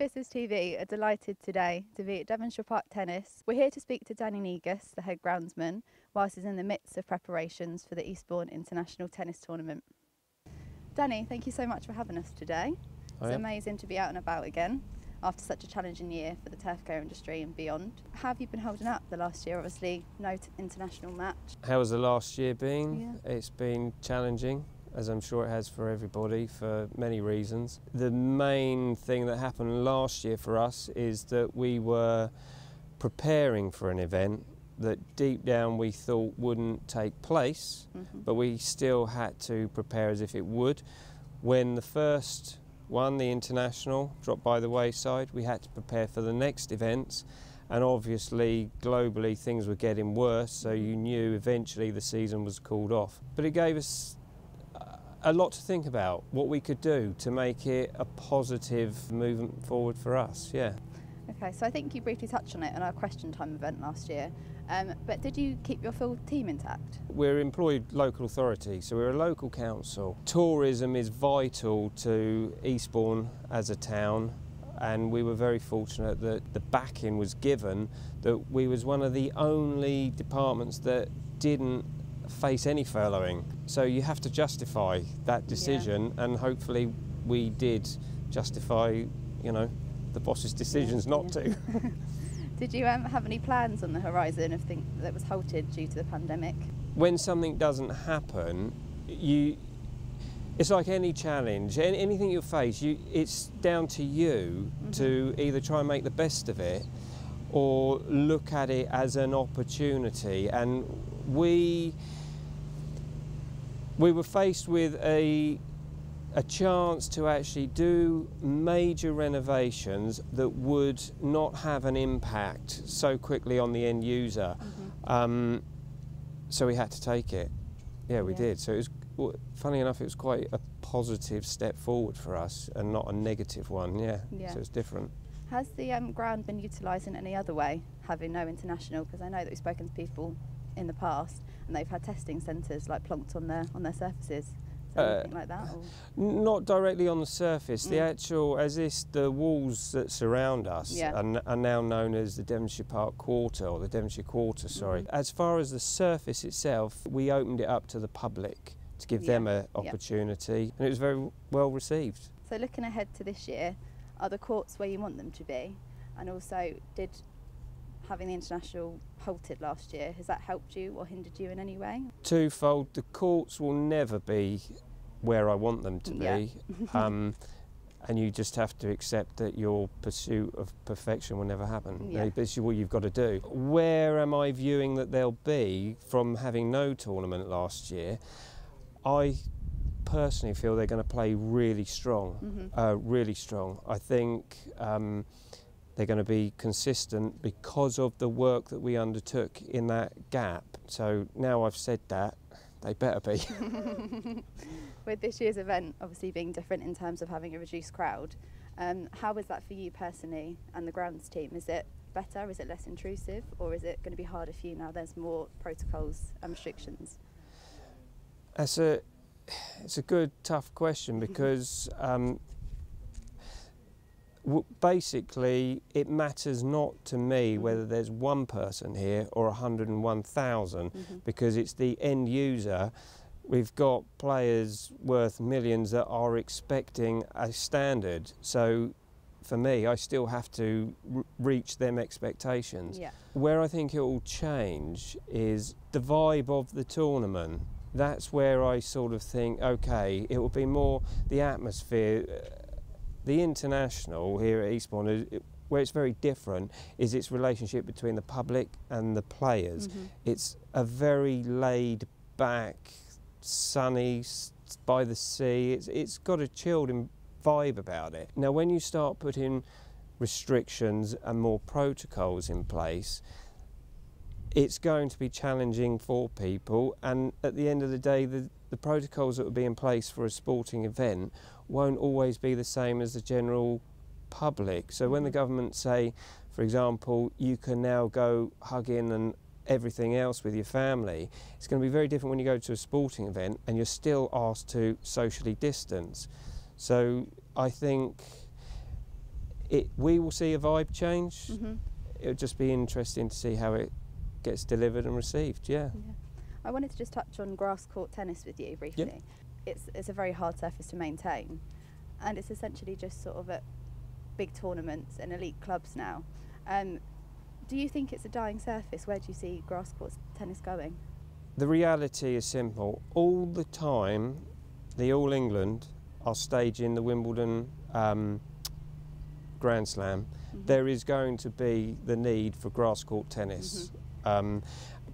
Business TV are delighted today to be at Devonshire Park Tennis. We're here to speak to Danny Negus, the head groundsman, whilst he's in the midst of preparations for the Eastbourne International Tennis Tournament. Danny, thank you so much for having us today. It's amazing to be out and about again after such a challenging year for the turf care industry and beyond. How have you been holding up the last year? Obviously, no international match. How has the last year been? Yeah. It's been challenging, as I'm sure it has for everybody, for many reasons. The main thing that happened last year for us is that we were preparing for an event that deep down we thought wouldn't take place, but we still had to prepare as if it would. When the first one, the international, dropped by the wayside, we had to prepare for the next events, and obviously globally things were getting worse, so you knew eventually the season was called off. But it gave us a lot to think about, what we could do to make it a positive movement forward for us, yeah. Okay, so I think you briefly touched on it in our question time event last year, but did you keep your full team intact? We're employed local authority, so we're a local council. Tourism is vital to Eastbourne as a town, and we were very fortunate that the backing was given, that we was one of the only departments that didn't face any furloughing. So you have to justify that decision, and hopefully we did justify, you know, the boss's decisions not to. Did you have any plans on the horizon of things that was halted due to the pandemic? When something doesn't happen, it's like any challenge, anything you face, it's down to you to either try and make the best of it or look at it as an opportunity. And we were faced with a chance to actually do major renovations that would not have an impact so quickly on the end user. So we had to take it. Yeah, we did. So it was, funny enough, it was quite a positive step forward for us and not a negative one, so it's different. Has the ground been utilised in any other way, having no international? Because I know that we've spoken to people in the past and they've had testing centres like plonked on their surfaces. Anything like that? Or? Not directly on the surface. The actual, the walls that surround us are now known as the Devonshire Park Quarter, or the Devonshire Quarter, sorry. As far as the surface itself, we opened it up to the public to give them an opportunity, and it was very well received. So looking ahead to this year, are the courts where you want them to be? And also, did having the international halted last year, has that helped you or hindered you in any way? Twofold. The courts will never be where I want them to be, and you just have to accept that your pursuit of perfection will never happen. This is what you've got to do. Where am I viewing that they'll be from having no tournament last year? I personally feel they're going to play really strong, really strong. I think they're going to be consistent because of the work that we undertook in that gap. So now I've said that, they better be. With this year's event obviously being different in terms of having a reduced crowd, how is that for you personally and the grounds team? Is it better, is it less intrusive, or is it going to be harder for you now there's more protocols and restrictions? It's a good, tough question because basically, it matters not to me whether there's one person here or 101,000 because it's the end user. We've got players worth millions that are expecting a standard. So for me, I still have to reach them expectations. Where I think it will change is the vibe of the tournament. That's where I sort of think, okay, it will be more the atmosphere. The international here at Eastbourne, where it's very different, is its relationship between the public and the players. It's a very laid back, sunny, by the sea. It's got a chilled vibe about it. Now when you start putting restrictions and more protocols in place, it's going to be challenging for people, and at the end of the day the protocols that will be in place for a sporting event won't always be the same as the general public. So when the government say, for example, you can now go hugging and everything else with your family, it's going to be very different when you go to a sporting event and you're still asked to socially distance. So I think we will see a vibe change. Mm-hmm. It'll just be interesting to see how it gets delivered and received. Yeah. I wanted to just touch on grass court tennis with you briefly. Yep. It's a very hard surface to maintain, and it's essentially just sort of at big tournaments and elite clubs now. Do you think it's a dying surface? Where do you see grass court tennis going? The reality is simple. All the time, the All England are staging the Wimbledon Grand Slam. Mm-hmm. There is going to be the need for grass court tennis. Mm-hmm.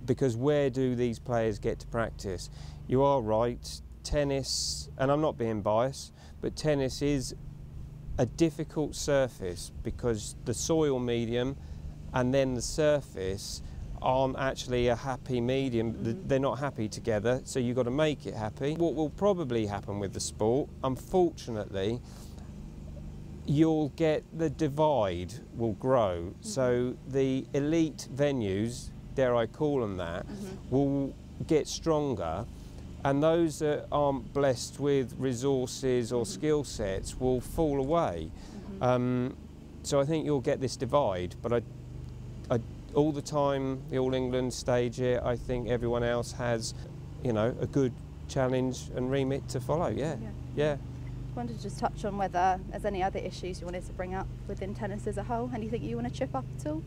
Because where do these players get to practice? You are right, tennis, and I'm not being biased, but tennis is a difficult surface because the soil medium and then the surface aren't actually a happy medium. Mm-hmm. They're not happy together, so you've got to make it happy. What will probably happen with the sport, unfortunately, you'll get the divide will grow. Mm-hmm. So the elite venues, dare I call them that, mm-hmm. will get stronger, and those that aren't blessed with resources or mm-hmm. skill sets will fall away. Mm-hmm. So I think you'll get this divide, but I all the time the All England stage it, I think everyone else has, you know, a good challenge and remit to follow. Yeah. I wanted to just touch on whether there's any other issues you wanted to bring up within tennis as a whole. Anything you want to trip up at all?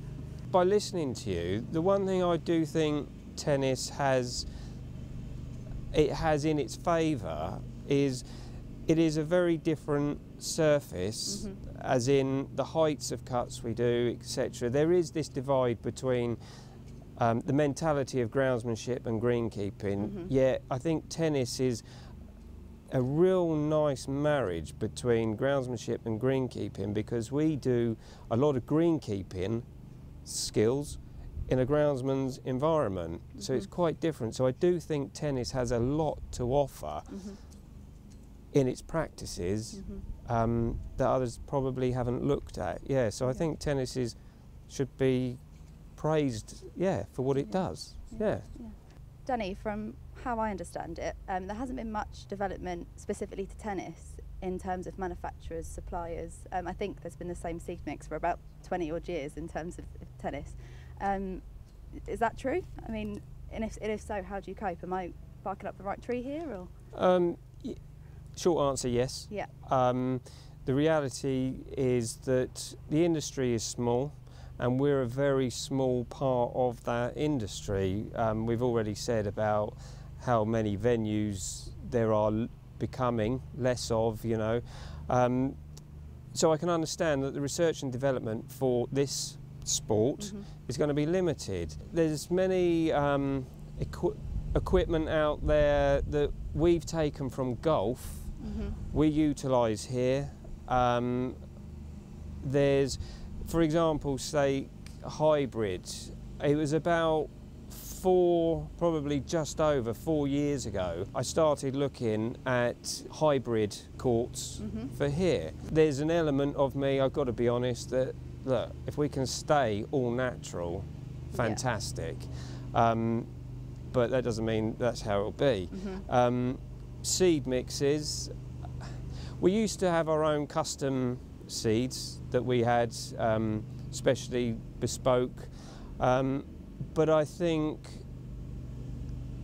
By listening to you, the one thing I do think tennis has in its favour is it is a very different surface, mm-hmm. as in the heights of cuts we do, etc. There is this divide between the mentality of groundsmanship and greenkeeping, mm-hmm. yet I think tennis is a real nice marriage between groundsmanship and greenkeeping, because we do a lot of greenkeeping skills in a groundsman's environment, mm-hmm. so it's quite different. So I do think tennis has a lot to offer mm-hmm. in its practices mm-hmm. That others probably haven't looked at. So I think tennis should be praised for what it does. Danny, from how I understand it, there hasn't been much development specifically to tennis in terms of manufacturers, suppliers. I think there's been the same seed mix for about 20 odd years in terms of tennis. Is that true? I mean, and if so, how do you cope? Am I barking up the right tree here, or? Short answer, yes. Yeah. The reality is that the industry is small, and we're a very small part of that industry. We've already said about how many venues there are becoming less of, you know. So I can understand that the research and development for this sport mm-hmm. is going to be limited. There's many equipment out there that we've taken from golf, mm-hmm. we utilise here. There's, for example, say hybrid. It was about probably just over 4 years ago, I started looking at hybrid courts mm-hmm. for here. There's an element of me, I've got to be honest, that look, if we can stay all natural, fantastic. But that doesn't mean that's how it'll be. Mm-hmm. Seed mixes, we used to have our own custom seeds that we had, specially bespoke. But I think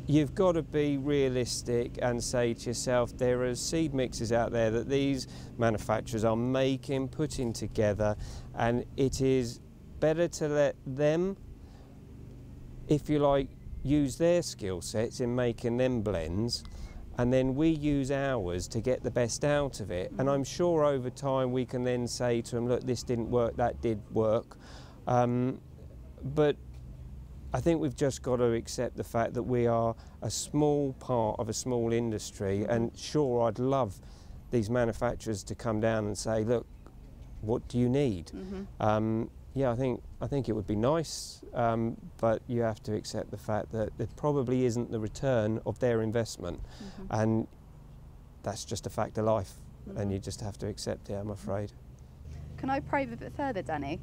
you've got to be realistic and say to yourself, there are seed mixes out there that these manufacturers are making, putting together, and it is better to let them, if you like, use their skill sets in making them blends, and then we use ours to get the best out of it. And I'm sure over time we can then say to them, look, this didn't work, that did work. But I think we've just got to accept the fact that we are a small part of a small industry, and sure, I'd love these manufacturers to come down and say, look, what do you need? Mm-hmm. Yeah, I think it would be nice, but you have to accept the fact that there probably isn't the return of their investment, and that's just a fact of life, and you just have to accept it, I'm afraid. Can I probe a bit further, Danny?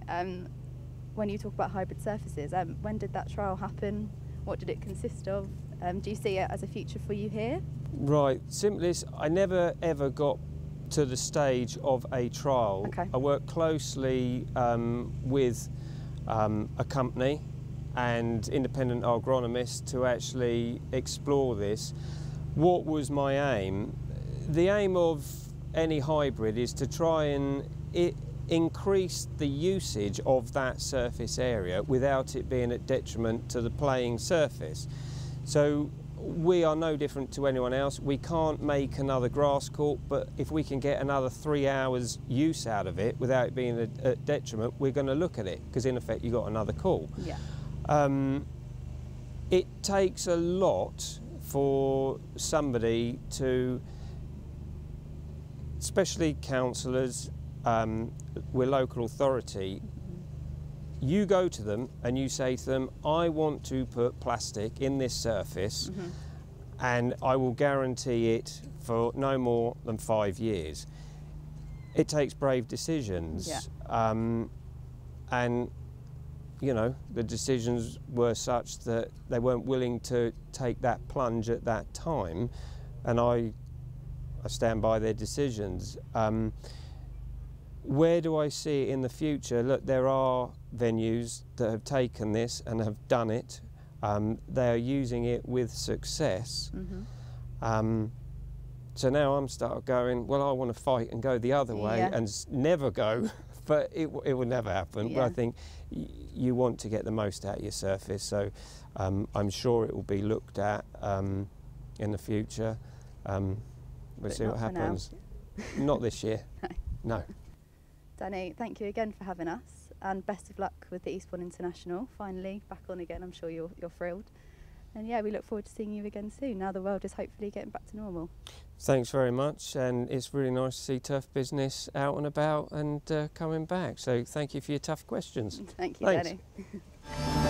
When you talk about hybrid surfaces, when did that trial happen? What did it consist of? Do you see it as a future for you here? Right, simplest, I never ever got to the stage of a trial. Okay. I work closely with a company and independent agronomists to actually explore this. What was my aim? The aim of any hybrid is to try and increase the usage of that surface area without it being at detriment to the playing surface. So we are no different to anyone else. We can't make another grass court, but if we can get another 3 hours use out of it without it being a detriment, we're going to look at it, because in effect you've got another court. Yeah. It takes a lot for somebody to, especially councillors, we're local authority, you go to them and you say to them, I want to put plastic in this surface and I will guarantee it for no more than 5 years. It takes brave decisions. Yeah. And you know, the decisions were such that they weren't willing to take that plunge at that time, and I stand by their decisions. Where do I see it in the future? Look, there are venues that have taken this and have done it. They are using it with success. So now I'm starting going, well, I want to fight and go the other way and never go, but it will never happen. Yeah. But I think you want to get the most out of your surface, so I'm sure it will be looked at in the future. We'll see what happens. Not this year. No. Danny, thank you again for having us, and best of luck with the Eastbourne International. Finally back on again, I'm sure you're thrilled. And yeah, we look forward to seeing you again soon, now the world is hopefully getting back to normal. Thanks very much, and it's really nice to see Turf Business out and about and coming back. So thank you for your tough questions. Thank you, Thanks. Danny.